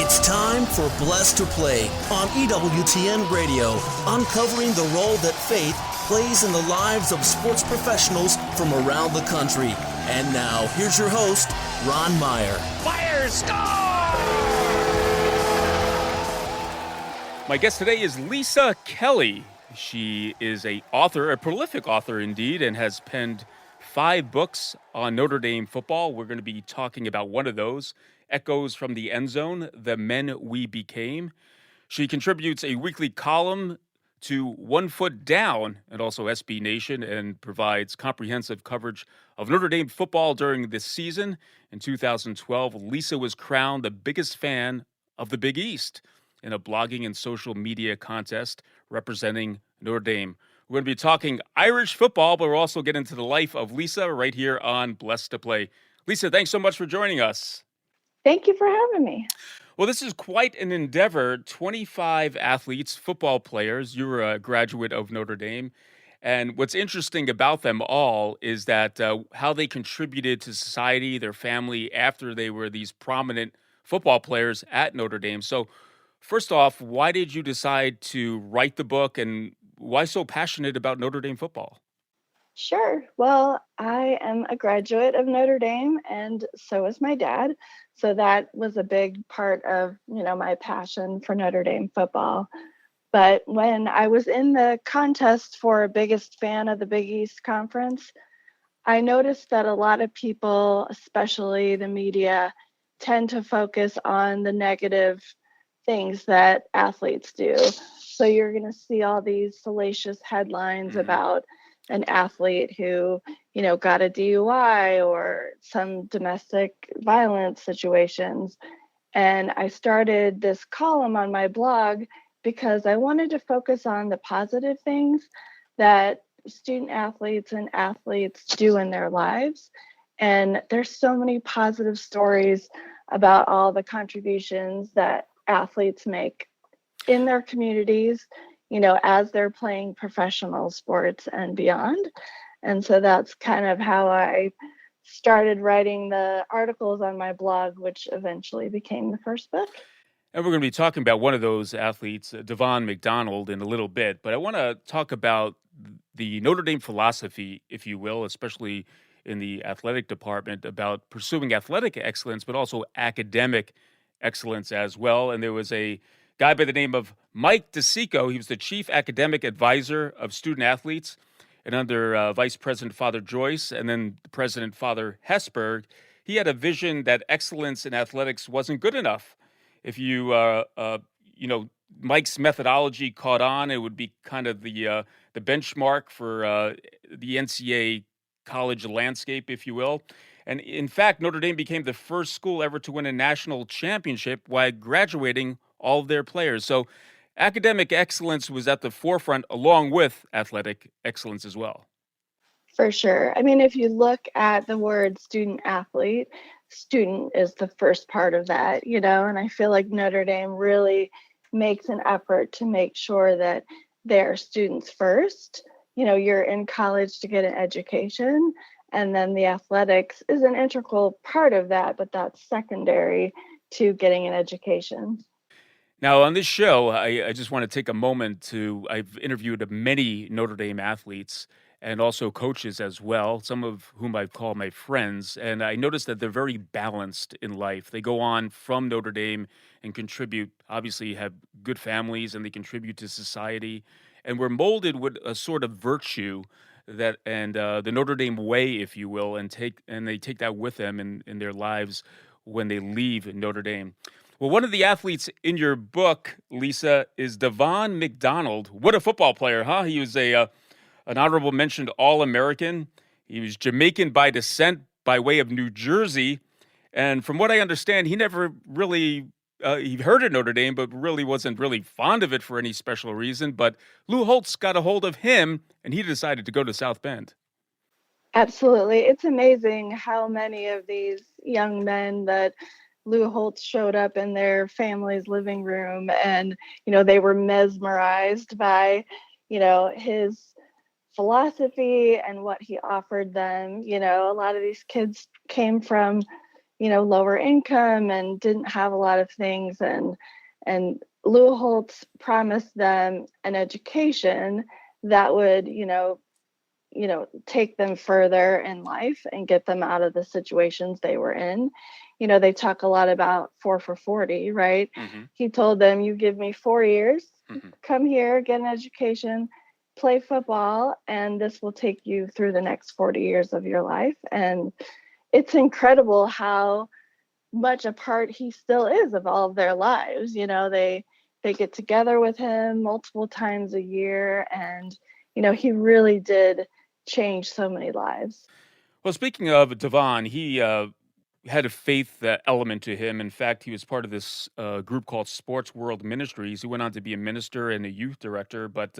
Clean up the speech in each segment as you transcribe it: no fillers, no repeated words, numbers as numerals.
It's time for Blessed to Play on EWTN Radio, uncovering the role that faith plays in the lives of sports professionals from around the country. And now, here's your host, Ron Meyer. Fire, score! My guest today is Lisa Kelly. She is a prolific author indeed, and has penned 5 books on Notre Dame football. We're going to be talking about one of those, Echoes from the End Zone, The Men We Became. She contributes a weekly column to 1 Foot Down and also SB Nation, and provides comprehensive coverage of Notre Dame football during this season. In 2012, Lisa was crowned the biggest fan of the Big East in a blogging and social media contest representing Notre Dame. We're going to be talking Irish football, but we're also getting into the life of Lisa right here on Blessed to Play. Lisa, thanks so much for joining us. Thank you for having me. Well, this is quite an endeavor. 25 athletes, football players. You were a graduate of Notre Dame. And what's interesting about them all is that how they contributed to society, their family, after they were these prominent football players at Notre Dame. So first off, why did you decide to write the book, and why so passionate about Notre Dame football? Sure. Well, I am a graduate of Notre Dame, and so is my dad. So that was a big part of, my passion for Notre Dame football. But when I was in the contest for biggest fan of the Big East Conference, I noticed that a lot of people, especially the media, tend to focus on the negative things that athletes do. So you're going to see all these salacious headlines about an athlete who, got a DUI or some domestic violence situations. And I started this column on my blog because I wanted to focus on the positive things that student athletes and athletes do in their lives. And there's so many positive stories about all the contributions that athletes make in their communities, as they're playing professional sports and beyond. And so that's kind of how I started writing the articles on my blog, which eventually became the first book. And we're going to be talking about one of those athletes, Devon McDonald, in a little bit. But I want to talk about the Notre Dame philosophy, if you will, especially in the athletic department, about pursuing athletic excellence, but also academic excellence as well. And there was a guy by the name of Mike DeSico. He was the chief academic advisor of student athletes. And under Vice President Father Joyce and then President Father Hesberg, he had a vision that excellence in athletics wasn't good enough. If Mike's methodology caught on, it would be kind of the benchmark for the NCAA college landscape, if you will. And in fact, Notre Dame became the first school ever to win a national championship while graduating all of their players. So academic excellence was at the forefront along with athletic excellence as well. For sure. I mean, if you look at the word student athlete, student is the first part of that, and I feel like Notre Dame really makes an effort to make sure that they're students first. You're in college to get an education, and then the athletics is an integral part of that, but that's secondary to getting an education. Now, on this show, I just want to take a moment I've interviewed many Notre Dame athletes and also coaches as well, some of whom I've called my friends. And I noticed that they're very balanced in life. They go on from Notre Dame and contribute, obviously have good families, and they contribute to society. And we're molded with a sort of virtue the Notre Dame way, if you will, and they take that with them in their lives when they leave Notre Dame. Well, one of the athletes in your book, Lisa, is Devon McDonald. What a football player, huh? He was an honorable mentioned All-American. He was Jamaican by descent by way of New Jersey. And from what I understand, he never really, he heard of Notre Dame, but really wasn't really fond of it for any special reason. But Lou Holtz got a hold of him, and he decided to go to South Bend. Absolutely. It's amazing how many of these young men that Lou Holtz showed up in their family's living room, and, they were mesmerized by, his philosophy and what he offered them. A lot of these kids came from, lower income and didn't have a lot of things. And Lou Holtz promised them an education that would, take them further in life and get them out of the situations they were in. They talk a lot about 4 for 40, right? Mm-hmm. He told them, you give me 4 years, Mm-hmm. come here, get an education, play football, and this will take you through the next 40 years of your life. And it's incredible how much a part he still is of all of their lives. They get together with him multiple times a year, and he really did change so many lives. Well, speaking of Devon, he had a faith element to him. In fact, he was part of this group called Sports World Ministries. He went on to be a minister and a youth director, but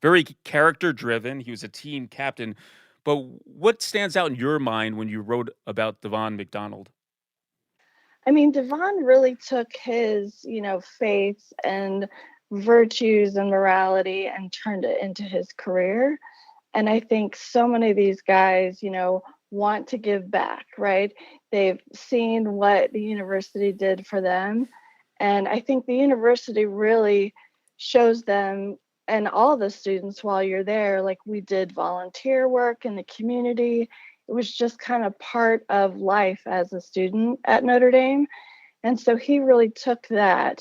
very character driven. He was a team captain. But what stands out in your mind when you wrote about Devon McDonald? I mean, Devon really took his, faith and virtues and morality and turned it into his career. And I think so many of these guys, want to give back, right? They've seen what the university did for them. And I think the university really shows them and all the students while you're there, like we did volunteer work in the community. It was just kind of part of life as a student at Notre Dame. And so he really took that.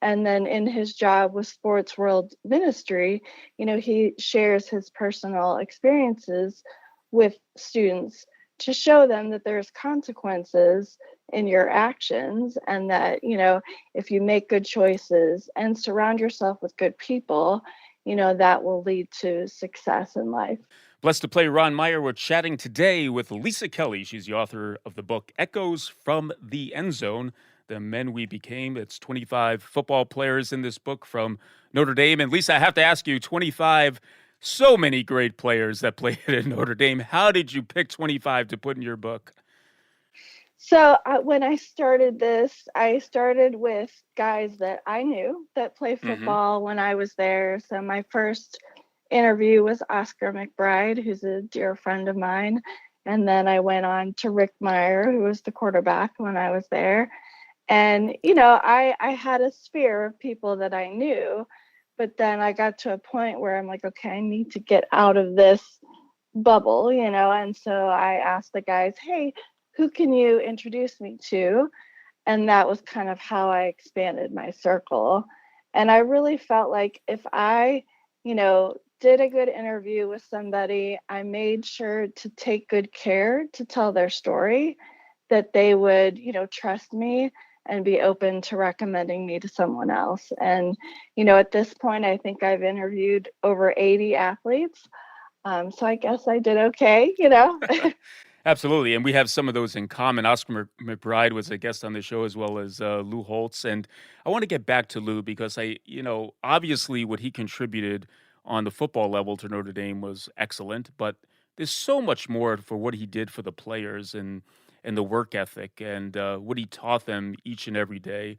And then in his job with Sports World Ministry, he shares his personal experiences with students to show them that there's consequences in your actions, and that, if you make good choices and surround yourself with good people, that will lead to success in life. Blessed to play Ron Meyer. We're chatting today with Lisa Kelly. She's the author of the book Echoes from the End Zone, The Men We Became. It's 25 football players in this book from Notre Dame. And Lisa, I have to ask you, 25, so many great players that played at Notre Dame. How did you pick 25 to put in your book? So when I started this, I started with guys that I knew that played Mm-hmm. football when I was there. So my first interview was Oscar McBride, who's a dear friend of mine. And then I went on to Rick Meyer, who was the quarterback when I was there. And, I had a sphere of people that I knew, but then I got to a point where I'm like, okay, I need to get out of this bubble, and so I asked the guys, hey, who can you introduce me to? And that was kind of how I expanded my circle. And I really felt like if I, did a good interview with somebody, I made sure to take good care to tell their story, that they would, trust me and be open to recommending me to someone else. And, at this point, I think I've interviewed over 80 athletes. So I guess I did okay, Absolutely. And we have some of those in common. Oscar McBride was a guest on the show as well as Lou Holtz. And I want to get back to Lou because obviously what he contributed on the football level to Notre Dame was excellent, but there's so much more for what he did for the players and the work ethic and what he taught them each and every day.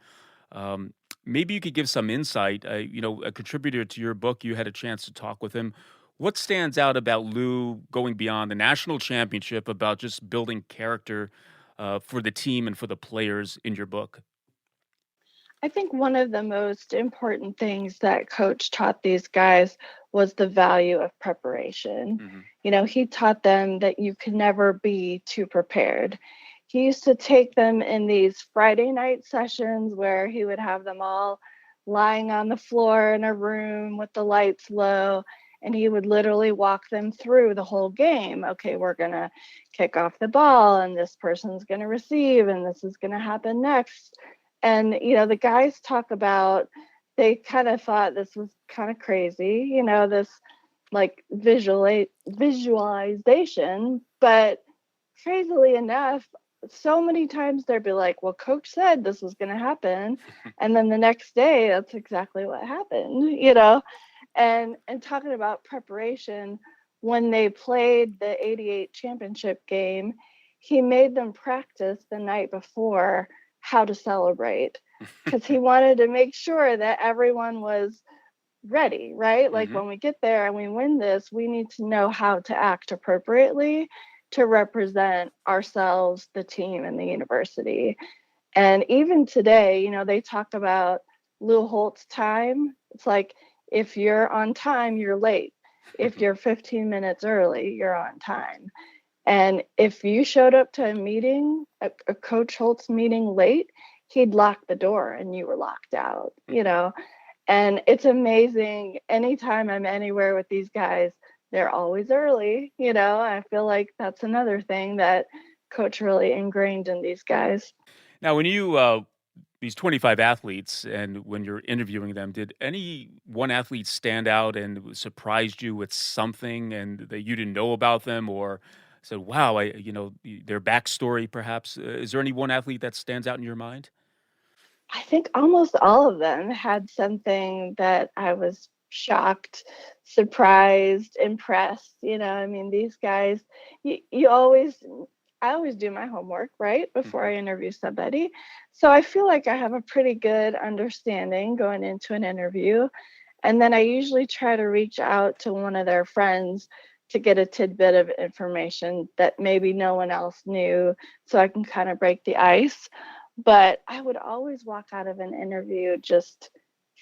Maybe you could give some insight. A contributor to your book, you had a chance to talk with him. What stands out about Lou going beyond the national championship, about just building character for the team and for the players in your book? I think one of the most important things that coach taught these guys was the value of preparation. Hmm. He taught them that you can never be too prepared. He used to take them in these Friday night sessions where he would have them all lying on the floor in a room with the lights low, and he would literally walk them through the whole game. Okay, we're going to kick off the ball, and this person's going to receive, and this is going to happen next. And, the guys talk about, they kind of thought this was kind of crazy, this like visualization. But crazily enough, so many times they'd be like, well, coach said this was going to happen. And then the next day, that's exactly what happened. And talking about preparation, when they played the 88 championship game, he made them practice the night before how to celebrate, because he wanted to make sure that everyone was ready, right? Like Hmm. when we get there and we win this, we need to know how to act appropriately. to represent ourselves, the team, and the university. And even today, they talk about Lou Holtz time. It's like, if you're on time, you're late. If you're 15 minutes early, you're on time. And if you showed up to a meeting, a Coach Holtz meeting late, he'd lock the door and you were locked out, And it's amazing. Anytime I'm anywhere with these guys, they're always early, I feel like that's another thing that Coach really ingrained in these guys. Now, when these 25 athletes, and when you're interviewing them, did any one athlete stand out and surprised you with something and that you didn't know about them, or said, wow, their backstory perhaps? Is there any one athlete that stands out in your mind? I think almost all of them had something that I was shocked, surprised, impressed. These guys, I always do my homework, right, before I interview somebody. So I feel like I have a pretty good understanding going into an interview. And then I usually try to reach out to one of their friends to get a tidbit of information that maybe no one else knew, so I can kind of break the ice. But I would always walk out of an interview just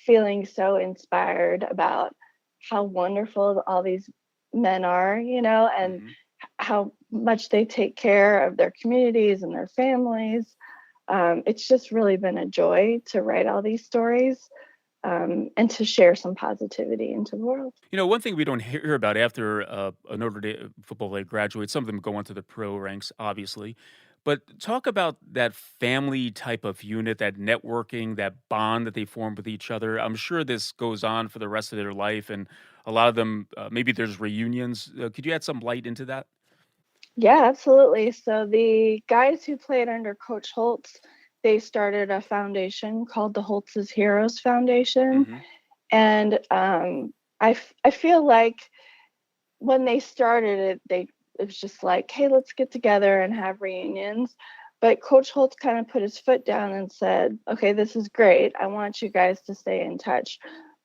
feeling so inspired about how wonderful all these men are, and how much they take care of their communities and their families. It's just really been a joy to write all these stories. And to share some positivity into the world. One thing we don't hear about after a Notre Dame football player graduates, some of them go on to the pro ranks, obviously. But talk about that family type of unit, that networking, that bond that they form with each other. I'm sure this goes on for the rest of their life, and a lot of them, maybe there's reunions. Could you add some light into that? Yeah, absolutely. So the guys who played under Coach Holtz, they started a foundation called the Holtz's Heroes Foundation. And I feel like when they started it, it was just like, hey, let's get together and have reunions. But Coach Holtz kind of put his foot down and said, okay, this is great. I want you guys to stay in touch.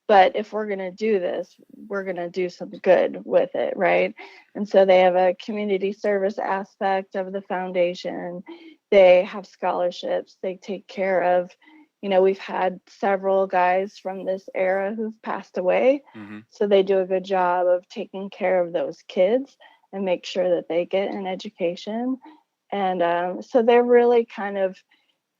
But if we're going to do this, we're going to do some good with it, right? And so they have a community service aspect of the foundation. They have scholarships. They take care of, we've had several guys from this era who've passed away. So they do a good job of taking care of those kids and make sure that they get an education. And so they're really kind of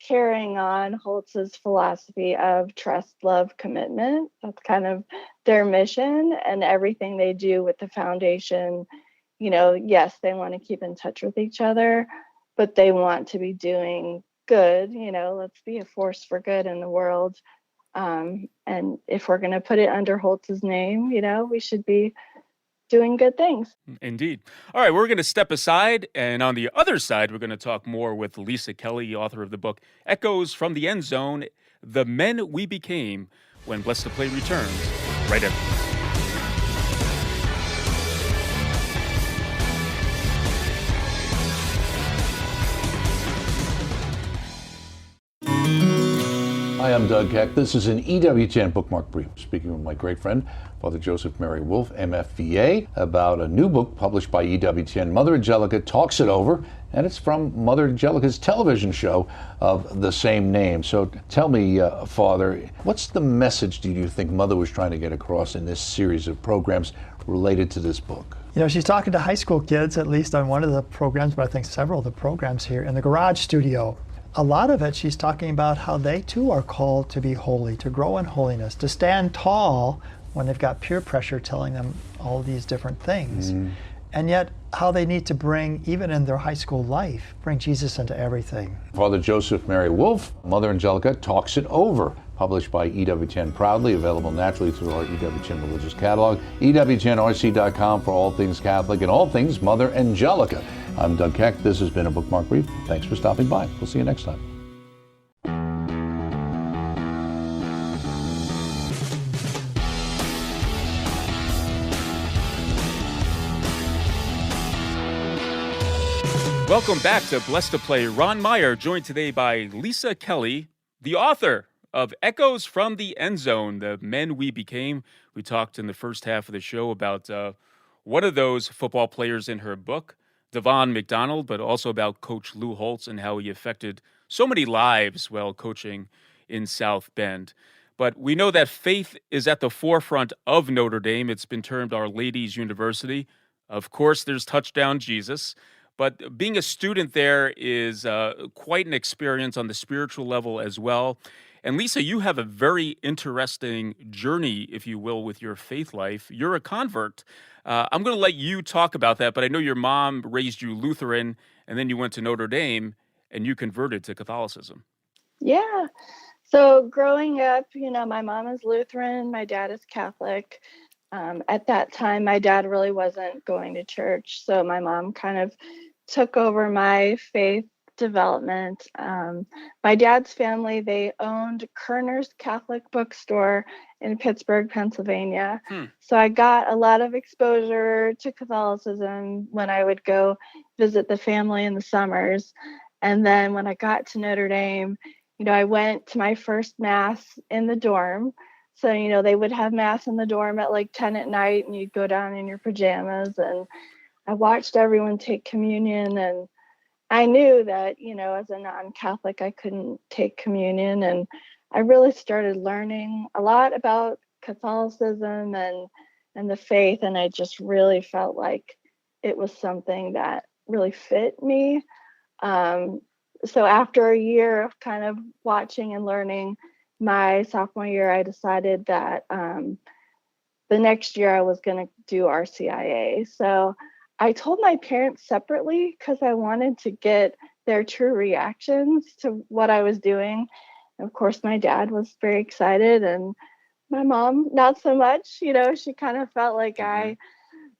carrying on Holtz's philosophy of trust, love, commitment. That's kind of their mission, and everything they do with the foundation. Yes, they want to keep in touch with each other, but they want to be doing good. Let's be a force for good in the world. And if we're going to put it under Holtz's name, we should be doing good things. Indeed. All right, we're going to step aside, and on the other side, we're going to talk more with Lisa Kelly, author of the book Echoes from the End Zone, The Men We Became, when Blessed to Play returns right after. Hi, I'm Doug Keck. This is an EWTN bookmark brief, speaking with my great friend, Father Joseph Mary Wolf, MFVA, about a new book published by EWTN. Mother Angelica Talks It Over, and it's from Mother Angelica's television show of the same name. So tell me, Father, what's the message do you think Mother was trying to get across in this series of programs related to this book? She's talking to high school kids, at least on one of the programs, but I think several of the programs here in the Garage Studio. A lot of it, she's talking about how they too are called to be holy, to grow in holiness, to stand tall when they've got peer pressure telling them all these different things. And yet how they need to bring, even in their high school life, bring Jesus into everything. Father Joseph Mary Wolf, Mother Angelica Talks It Over, published by EWTN proudly, available naturally through our EWTN religious catalog, EWTNRC.com for all things Catholic and all things Mother Angelica. I'm Doug Keck. This has been a Bookmark Brief. Thanks for stopping by. We'll see you next time. Welcome back to Blessed to Play. Ron Meyer, joined today by Lisa Kelly, the author of Echoes from the End Zone, The Men We Became. We talked in the first half of the show about one of those football players in her book, Devon McDonald, but also about Coach Lou Holtz and how he affected so many lives while coaching in South Bend. But we know that faith is at the forefront of Notre Dame. It's been termed Our Lady's University. Of course, there's Touchdown Jesus. But being a student there is quite an experience on the spiritual level as well. And Lisa, you have a very interesting journey, if you will, with your faith life. You're a convert. I'm going to let you talk about that, but I know your mom raised you Lutheran, and then you went to Notre Dame, and you converted to Catholicism. Yeah. So growing up, my mom is Lutheran, my dad is Catholic. At that time, my dad really wasn't going to church. So my mom kind of took over my faith development. My dad's family, they owned Kerner's Catholic Bookstore in Pittsburgh, Pennsylvania. So I got a lot of exposure to Catholicism when I would go visit the family in the summers. And then when I got to Notre Dame, I went to my first mass in the dorm. So, they would have mass in the dorm at like 10 at night, and you'd go down in your pajamas. And I watched everyone take communion, and I knew that, as a non-Catholic, I couldn't take communion. And I really started learning a lot about Catholicism and the faith. And I just really felt like it was something that really fit me. So after a year of kind of watching and learning, my sophomore year, I decided that the next year I was going to do RCIA. So I told my parents separately because I wanted to get their true reactions to what I was doing. And of course, my dad was very excited, and my mom, not so much. She kind of felt like I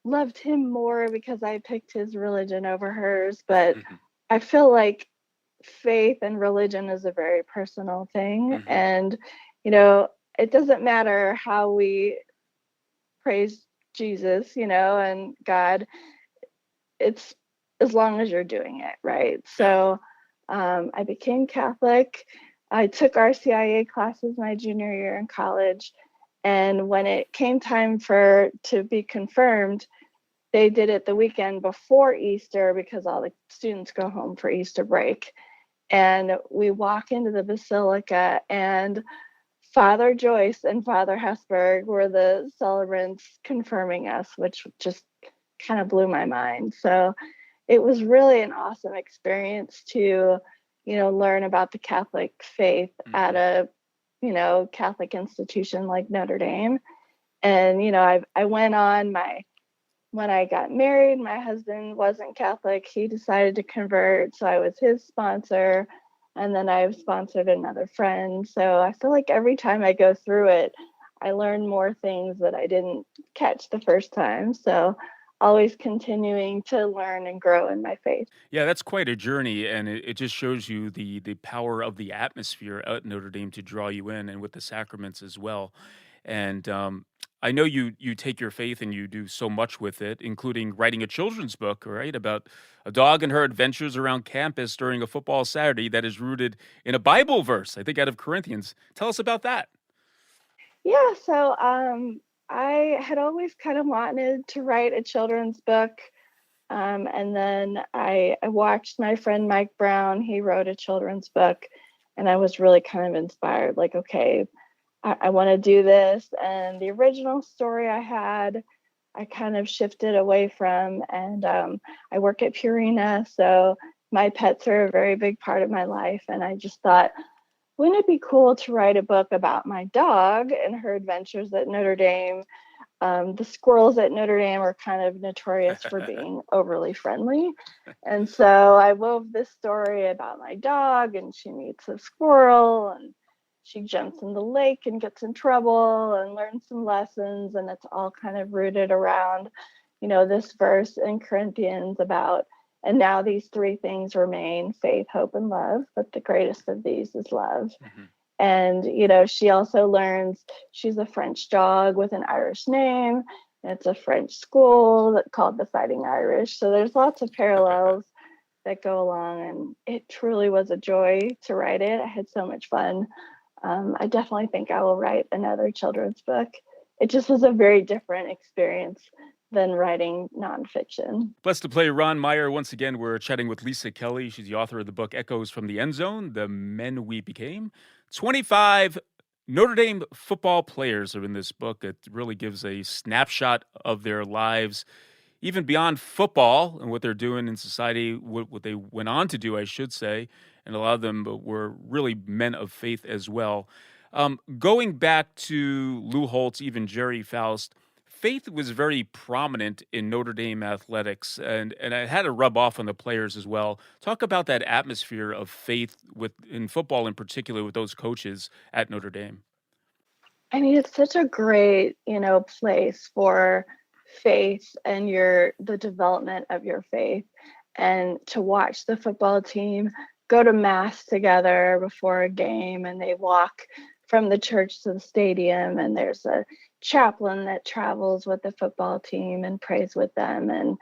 loved him more because I picked his religion over hers. But I feel like faith and religion is a very personal thing. And, it doesn't matter how we praise Jesus, and God, it's as long as you're doing it right. So I became Catholic. I took RCIA classes my junior year in college. And when it came time to be confirmed, they did it the weekend before Easter because all the students go home for Easter break. And we walk into the basilica, and Father Joyce and Father Hesberg were the celebrants confirming us, which just kind of blew my mind. So it was really an awesome experience to, learn about the Catholic faith at a, Catholic institution like Notre Dame. And, I went on when I got married, my husband wasn't Catholic. He decided to convert. So I was his sponsor. And then I've sponsored another friend. So I feel like every time I go through it, I learn more things that I didn't catch the first time. So always continuing to learn and grow in my faith. Yeah, that's quite a journey, and it just shows you the power of the atmosphere at Notre Dame to draw you in, and with the sacraments as well. And I know you take your faith and you do so much with it, including writing a children's book, right, about a dog and her adventures around campus during a football Saturday that is rooted in a Bible verse, I think out of Corinthians. Tell us about that. Yeah, so I had always kind of wanted to write a children's book. And then I watched my friend Mike Brown. He wrote a children's book, and I was really kind of inspired, like, okay, I want to do this. And the original story I kind of shifted away from. And I work at Purina, so my pets are a very big part of my life. And I just thought, wouldn't it be cool to write a book about my dog and her adventures at Notre Dame? The squirrels at Notre Dame are kind of notorious for being overly friendly. And so I wove this story about my dog, and she meets a squirrel, and she jumps in the lake and gets in trouble and learns some lessons. And it's all kind of rooted around, this verse in Corinthians about, and now these three things remain: faith, hope, and love. But the greatest of these is love. And, she also learns she's a French dog with an Irish name. It's a French school called the Fighting Irish. So there's lots of parallels that go along. And it truly was a joy to write it. I had so much fun. I definitely think I will write another children's book. It just was a very different experience than writing nonfiction. Blessed to play Ron Meyer. Once again, we're chatting with Lisa Kelly. She's the author of the book Echoes from the End Zone, The Men We Became. 25 Notre Dame football players are in this book. It really gives a snapshot of their lives, even beyond football and what they're doing in society, what they went on to do, I should say. And a lot of them were really men of faith as well. Going back to Lou Holtz, even Jerry Faust, faith was very prominent in Notre Dame athletics, and it had to rub off on the players as well. Talk about that atmosphere of faith in football in particular with those coaches at Notre Dame. I mean, it's such a great, place for faith and the development of your faith, and to watch the football team go to mass together before a game, and they walk from the church to the stadium, and there's a chaplain that travels with the football team and prays with them. And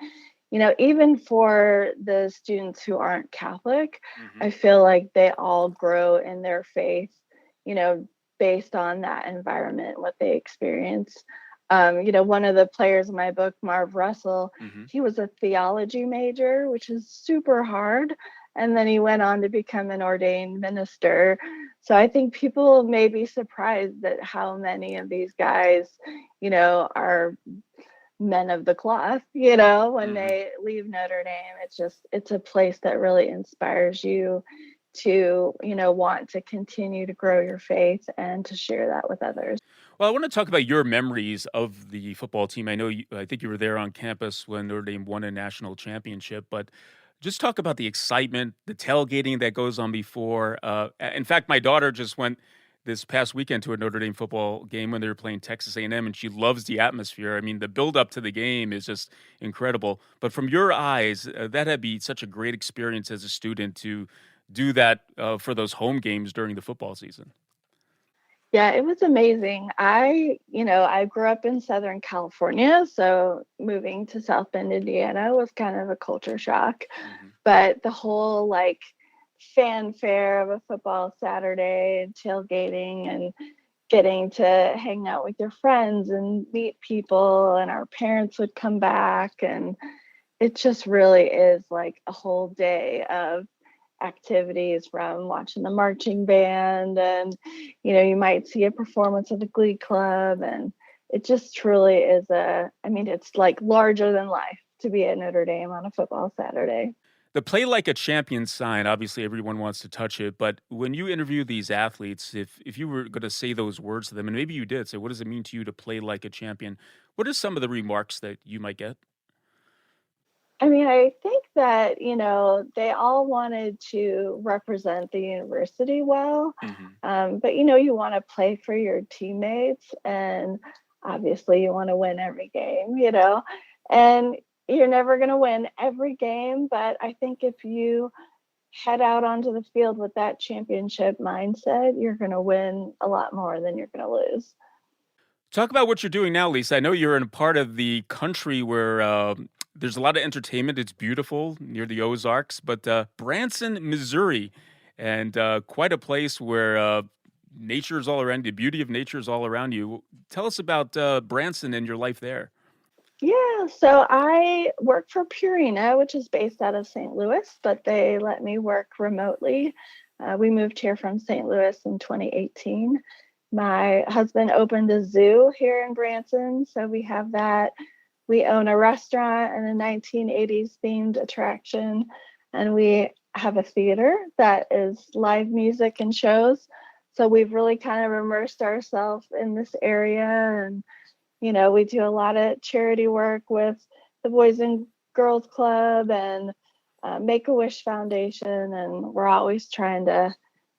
even for the students who aren't Catholic, I feel like they all grow in their faith, based on that environment, what they experience. One of the players in my book, Marv Russell, he was a theology major, which is super hard. And then he went on to become an ordained minister. So I think people may be surprised at how many of these guys, are men of the cloth, when they leave Notre Dame. It's a place that really inspires you to, want to continue to grow your faith and to share that with others. Well, I want to talk about your memories of the football team. I think you were there on campus when Notre Dame won a national championship, but just talk about the excitement, the tailgating that goes on before. In fact, my daughter just went this past weekend to a Notre Dame football game when they were playing Texas A&M, and she loves the atmosphere. I mean, the build-up to the game is just incredible. But from your eyes, that had to be such a great experience as a student to do that for those home games during the football season. Yeah, it was amazing. I grew up in Southern California, so moving to South Bend, Indiana was kind of a culture shock. But the whole fanfare of a football Saturday and tailgating and getting to hang out with your friends and meet people, and our parents would come back, and it just really is like a whole day of activities, from watching the marching band, and you might see a performance of the Glee Club, and it just truly is it's like larger than life to be at Notre Dame on a football Saturday. The play like a champion sign, obviously everyone wants to touch it, but when you interview these athletes, if you were going to say those words to them, and maybe you did, so what does it mean to you to play like a champion? What are some of the remarks that you might get? I mean, I think that, they all wanted to represent the university well. But, you want to play for your teammates, and obviously you want to win every game, and you're never going to win every game. But I think if you head out onto the field with that championship mindset, you're going to win a lot more than you're going to lose. Talk about what you're doing now, Lisa. I know you're in a part of the country where there's a lot of entertainment. It's beautiful near the Ozarks, but Branson, Missouri, and quite a place where nature is all around you. The beauty of nature is all around you. Tell us about Branson and your life there. Yeah, so I work for Purina, which is based out of St. Louis, but they let me work remotely. We moved here from St. Louis in 2018. My husband opened a zoo here in Branson, so we have that. We own a restaurant and a 1980s themed attraction, and we have a theater that is live music and shows. So we've really kind of immersed ourselves in this area, and we do a lot of charity work with the Boys and Girls Club and Make-A-Wish Foundation, and we're always trying to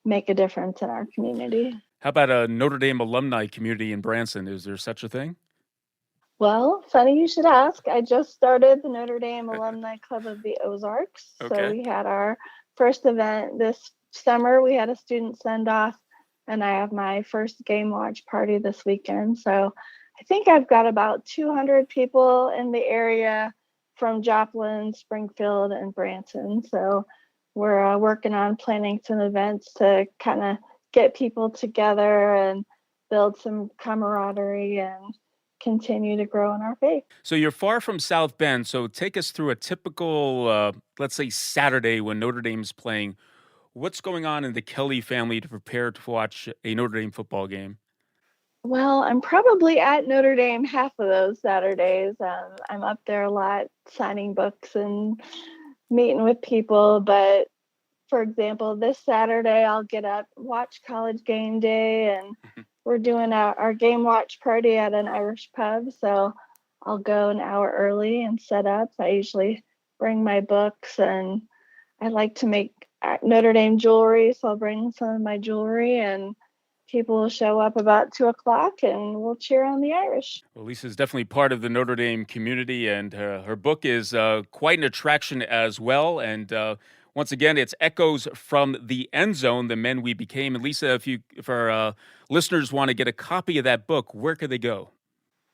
make a difference in our community. How about a Notre Dame alumni community in Branson? Is there such a thing? Well, funny you should ask. I just started the Notre Dame Alumni Club of the Ozarks. Okay. So we had our first event this summer. We had a student send-off, and I have my first game watch party this weekend. So I think I've got about 200 people in the area from Joplin, Springfield, and Branson. So we're working on planning some events to kind of get people together and build some camaraderie and continue to grow in our faith. So you're far from South Bend. So take us through a typical, let's say, Saturday when Notre Dame's playing. What's going on in the Kelly family to prepare to watch a Notre Dame football game? Well, I'm probably at Notre Dame half of those Saturdays. I'm up there a lot signing books and meeting with people. But for example, this Saturday, I'll get up, watch College Game Day, and we're doing our game watch party at an Irish pub. So I'll go an hour early and set up. I usually bring my books, and I like to make Notre Dame jewelry. So I'll bring some of my jewelry, and people will show up about 2:00 and we'll cheer on the Irish. Well, Lisa's definitely part of the Notre Dame community, and her book is quite an attraction as well. And once again, it's Echoes from the End Zone, The Men We Became. And Lisa, if our listeners want to get a copy of that book, where could they go?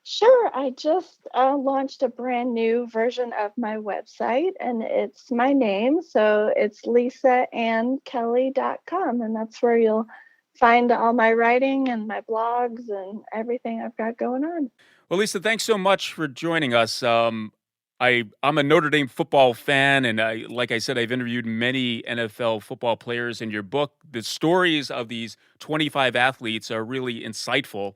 Sure. I just launched a brand new version of my website, and it's my name. So it's lisaannkelly.com, and that's where you'll find all my writing and my blogs and everything I've got going on. Well, Lisa, thanks so much for joining us. I'm a Notre Dame football fan, and like I said, I've interviewed many NFL football players. In your book, the stories of these 25 athletes are really insightful.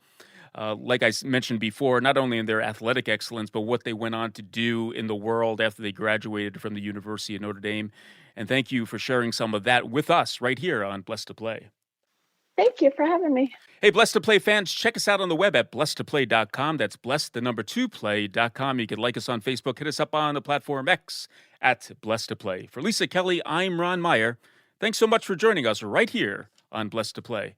Like I mentioned before, not only in their athletic excellence, but what they went on to do in the world after they graduated from the University of Notre Dame. And thank you for sharing some of that with us right here on Blessed to Play. Thank you for having me. Hey, Blessed to Play fans, check us out on the web at blessedtoplay.com. That's blessed2play.com. You can like us on Facebook. Hit us up on the platform X at Blessed to Play. For Lisa Kelly, I'm Ron Meyer. Thanks so much for joining us right here on Blessed to Play.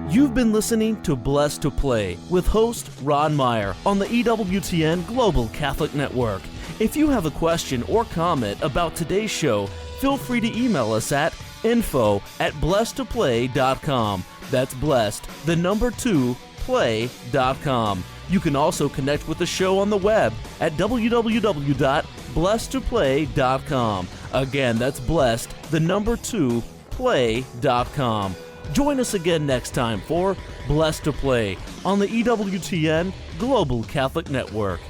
You've been listening to Blessed to Play with host Ron Meyer on the EWTN Global Catholic Network. If you have a question or comment about today's show, feel free to email us at info@blessedtoplay.com. That's blessed, 2play.com. You can also connect with the show on the web at www.blessedtoplay.com. Again, that's blessed, 2play.com. Join us again next time for Blessed to Play on the EWTN Global Catholic Network.